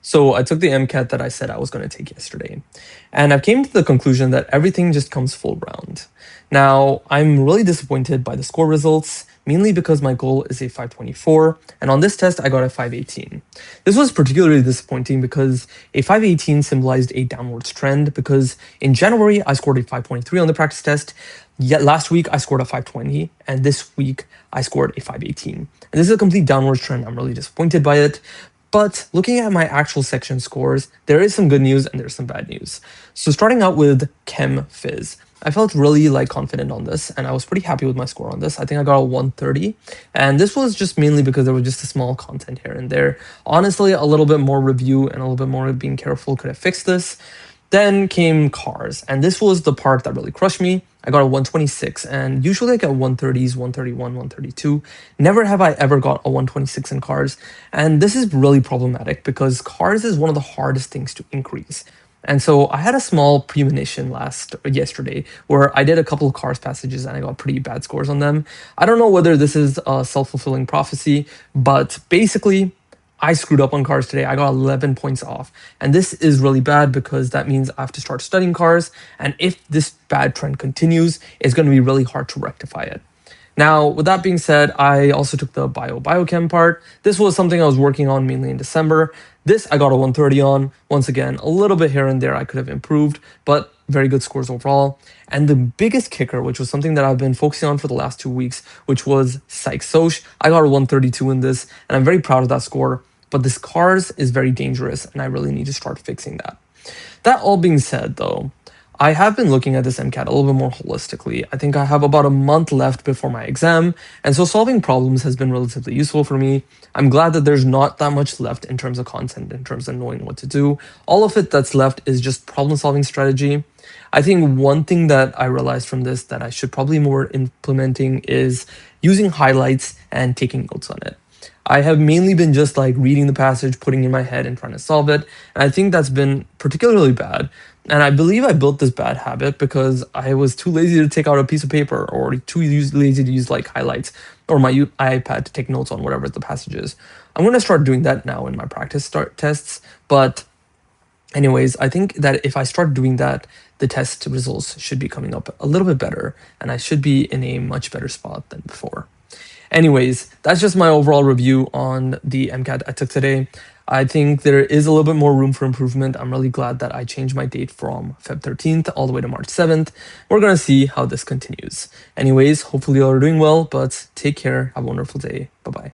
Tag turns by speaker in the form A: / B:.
A: So I took the MCAT that I said I was going to take yesterday, and I've came to the conclusion that everything just comes full round. Now, I'm really disappointed by the score results, mainly because my goal is a 524, and on this test I got a 518. This was particularly disappointing because a 518 symbolized a downwards trend because in January I scored a 523 on the practice test, yet last week I scored a 520, and this week I scored a 518. And this is a complete downwards trend. I'm really disappointed by it. But looking at my actual section scores, there is some good news and there's some bad news. So starting out with Chem Phys, I felt really confident on this and I was pretty happy with my score on this. I think I got a 130, and this was just mainly because there was just a small content here and there. Honestly, a little bit more review and a little bit more being careful could have fixed this. Then came cars, and this was the part that really crushed me. I got a 126, and usually I get 130s, 131, 132. Never have I ever got a 126 in cars, and this is really problematic because cars is one of the hardest things to increase. And so I had a small premonition yesterday where I did a couple of cars passages and I got pretty bad scores on them. I don't know whether this is a self-fulfilling prophecy, but basically I screwed up on cars today. I got 11 points off. And this is really bad because that means I have to start studying cars. And if this bad trend continues, it's going to be really hard to rectify it. Now, with that being said, I also took the biochem part. This was something I was working on mainly in December. This I got a 130 on. Once again, a little bit here and there I could have improved, but very good scores overall. And the biggest kicker, which was something that I've been focusing on for the last 2 weeks, which was Psych Soc. I got a 132 in this, and I'm very proud of that score. But this cars is very dangerous, and I really need to start fixing that. That all being said, though, I have been looking at this MCAT a little bit more holistically. I think I have about a month left before my exam, and so solving problems has been relatively useful for me. I'm glad that there's not that much left in terms of content, in terms of knowing what to do. All of it that's left is just problem-solving strategy. I think one thing that I realized from this that I should probably more implementing is using highlights and taking notes on it. I have mainly been just reading the passage, putting it in my head and trying to solve it. And I think that's been particularly bad. And I believe I built this bad habit because I was too lazy to take out a piece of paper or too lazy to use highlights or my iPad to take notes on whatever the passage is. I'm going to start doing that now in my practice tests. But anyways, I think that if I start doing that, the test results should be coming up a little bit better and I should be in a much better spot than before. Anyways, that's just my overall review on the MCAT I took today. I think there is a little bit more room for improvement. I'm really glad that I changed my date from Feb 13th all the way to March 7th. We're going to see how this continues. Anyways, hopefully you all are doing well, but take care. Have a wonderful day. Bye-bye.